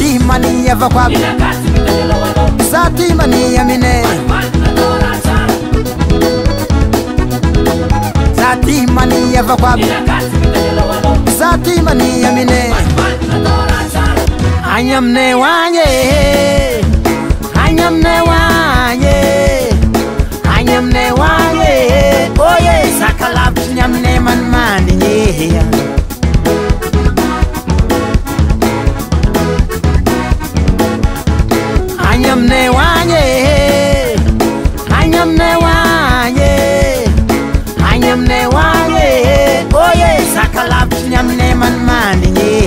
Sati mani ya vakwa Sati mani ya mine Sati mani ya vakwa Sati mani ya mine Anyam ne wanye Anyam ne wanye Anyam ne wanye Oye sakalap nyam ne man mani nye Anyam ne wanye Anyam ne wanye Anyam ne wanye Oye sakalap nyam ne man mani nye